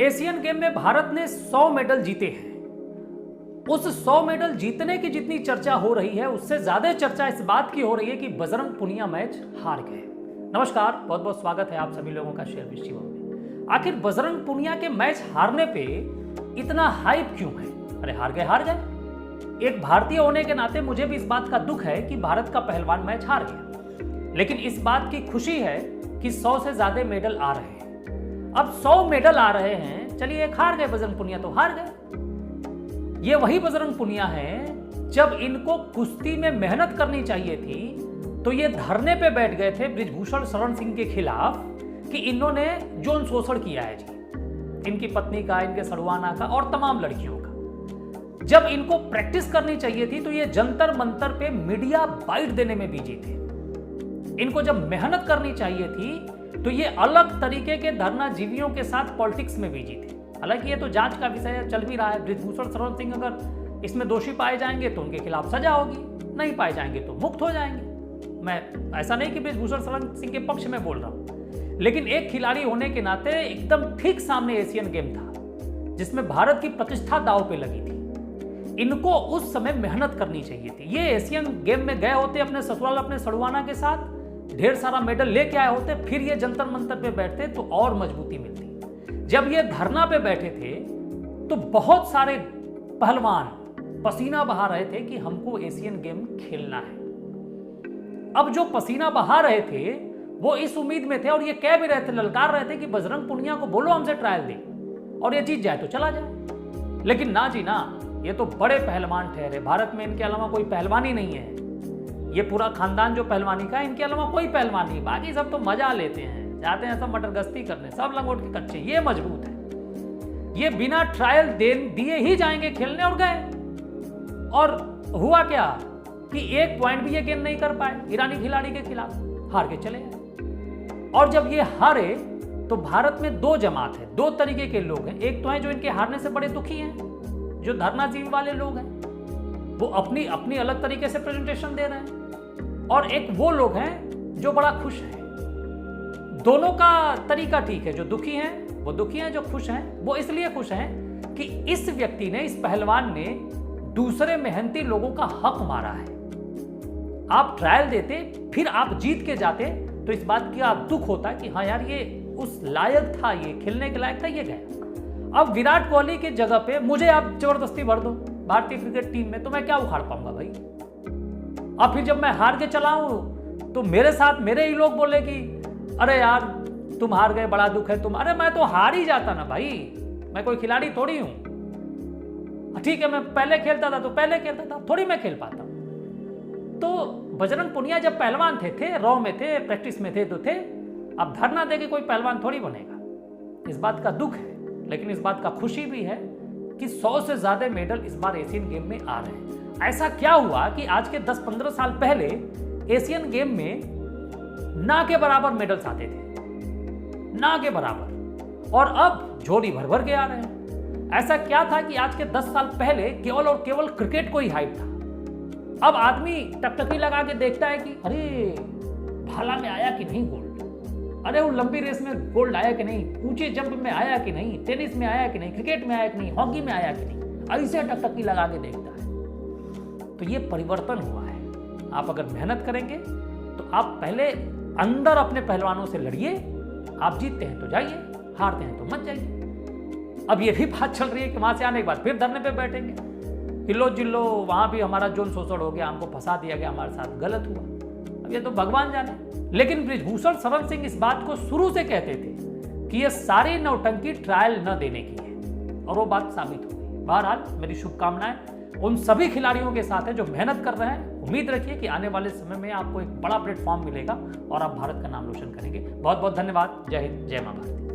Asian game में भारत ने 100 medal जीते हैं। उस 100 मेडल जीतने की जितनी चर्चा हो रही है, उससे ज्यादा चर्चा इस बात की हो रही है कि बजरंग पुनिया मैच हार गए। नमस्कार, बहुत बहुत स्वागत है आप सभी लोगों का शेयर विश्व में। आखिर बजरंग पुनिया के मैच हारने पे इतना हाइप क्यों है? अरे हार गए। एक भारतीय होने के नाते मुझे भी इस बात का दुख है कि भारत का पहलवान मैच हार गया, लेकिन इस बात की खुशी है कि 100 से ज्यादा मेडल आ रहे हैं। अब 100 मेडल आ रहे हैं, चलिए एक हार गए बजरंग पुनिया तो हार गए। ये वही बजरंग पुनिया है जब इनको कुश्ती में मेहनत करनी चाहिए थी तो ये धरने पे बैठ गए थे बृजभूषण शरण सिंह के खिलाफ कि इन्होंने यौन शोषण किया है जी, इनकी पत्नी का, इनके सड़ुआना का और तमाम लड़कियों का। जब इनको प्रैक्टिस करनी चाहिए थी तो ये जंतर मंतर पे मीडिया बाइट देने में बिजी थे। इनको जब मेहनत करनी चाहिए थी तो ये अलग तरीके के धरना जीवियों के साथ पॉलिटिक्स में बिजी थे। हालांकि ये तो जांच का विषय चल भी रहा है। बृजभूषण शरण सिंह अगर इसमें दोषी पाए जाएंगे तो उनके खिलाफ सजा होगी, नहीं पाए जाएंगे तो मुक्त हो जाएंगे। मैं ऐसा नहीं कि बृजभूषण शरण सिंह के पक्ष में बोल रहा हूं, लेकिन एक खिलाड़ी होने के नाते एकदम ठीक सामने एशियन गेम था जिसमें भारत की प्रतिष्ठा दांव पे लगी थी। इनको उस समय मेहनत करनी चाहिए थी। ये एशियन गेम में गए होते अपने ससुराल, अपने सड़ुआना के साथ, ढेर सारा मेडल लेके आए होते, फिर ये जंतर मंतर पे बैठते तो और मजबूती मिलती। जब ये धरना पे बैठे थे तो बहुत सारे पहलवान पसीना बहा रहे थे कि हमको एशियन गेम खेलना है। अब जो पसीना बहा रहे थे वो इस उम्मीद में थे और ये कह भी रहे थे, ललकार रहे थे कि बजरंग पुनिया को बोलो हमसे ट्रायल दे और ये जीत जाए तो चला जाए। लेकिन ना जी ना, ये तो बड़े पहलवान ठहरे। भारत में इनके अलावा कोई पहलवान ही नहीं है। ये पूरा खानदान जो पहलवानी का है, इनके अलावा कोई पहलवान नहीं। बाकी सब तो मजा लेते हैं, जाते हैं सब मटरगश्ती करने, सब लंगोट के कच्चे। ये मजबूत है, ये बिना ट्रायल दिए ही जाएंगे खेलने और गए। और हुआ क्या कि एक पॉइंट भी ये गेन नहीं कर पाए ईरानी खिलाड़ी के खिलाफ, हार के चले गए। और जब ये हारे तो भारत में दो जमात है, दो तरीके के लोग हैं। एक तो है जो इनके हारने से बड़े दुखी हैं, जो धरनाजीवी वाले लोग हैं, वो अपनी अपनी अलग तरीके से प्रेजेंटेशन दे रहे हैं। और एक वो लोग हैं जो बड़ा खुश हैं। दोनों का तरीका ठीक है। जो दुखी हैं वो दुखी हैं, जो खुश हैं वो इसलिए खुश हैं कि इस व्यक्ति ने, इस पहलवान ने दूसरे मेहनती लोगों का हक मारा है। आप ट्रायल देते फिर आप जीत के जाते तो इस बात की आप दुख होता कि हाँ यार ये उस लायक था, ये खेलने के लायक था, ये गया। अब विराट कोहली की जगह पे मुझे आप जबरदस्ती भर दो भारतीय क्रिकेट टीम में तो मैं क्या उखाड़ पाऊंगा भाई। अब फिर जब मैं हार के चला हूं तो मेरे साथ मेरे ही लोग बोले कि अरे यार तुम हार गए, बड़ा दुख है तुम। अरे मैं तो हार ही जाता ना भाई, मैं कोई खिलाड़ी थोड़ी हूं। ठीक है, मैं पहले खेलता था तो पहले खेलता था, थोड़ी मैं खेल पाता। तो बजरंग पुनिया जब पहलवान थे रॉ में थे, प्रैक्टिस में थे तो थे। अब धरना दे के कोई पहलवान थोड़ी बनेगा। इस बात का दुख है, लेकिन इस बात का खुशी भी है कि 100 से ज्यादा मेडल इस बार एशियन गेम में आ रहे हैं। ऐसा क्या हुआ कि आज के 10-15 साल पहले एशियन गेम में ना के बराबर मेडल्स आते थे, ना के बराबर, और अब झोली भर भर के आ रहे हैं। ऐसा क्या था कि आज के 10 साल पहले केवल और केवल क्रिकेट को ही हाइप था। अब आदमी टकटकी लगा के देखता है कि अरे भाला में आया कि नहीं गोल्ड, अरे वो लंबी रेस में गोल्ड आया कि नहीं, ऊंचे जंप में आया कि नहीं, टेनिस में आया कि नहीं, क्रिकेट में आया कि नहीं, हॉकी में आया कि नहीं, ऐसे टकटकी लगा के देखता है। तो ये परिवर्तन हुआ है। आप अगर मेहनत करेंगे तो आप पहले अंदर अपने पहलवानों से लड़िए। आप जीतते हैं तो जाइए, हारते हैं तो मत जाइए। अब ये भी बात चल रही है कि वहां से आने के बाद फिर धरने पे बैठेंगे, हिलो जिल्लो, वहां भी हमारा यौन शोषण हो गया, हमको फंसा दिया गया, हमारे साथ गलत हुआ। अब ये तो भगवान जाने। लेकिन बृजभूषण शरण सिंह इस बात को शुरू से कहते थे कि ये सारी नौटंकी ट्रायल न देने की है, और वो बात साबित हो गई। बहरहाल मेरी शुभकामनाएं उन सभी खिलाड़ियों के साथ है जो मेहनत कर रहे हैं। उम्मीद रखिए कि आने वाले समय में आपको एक बड़ा प्लेटफॉर्म मिलेगा और आप भारत का नाम रोशन करेंगे। बहुत बहुत धन्यवाद। जय हिंद, जय मां भारती।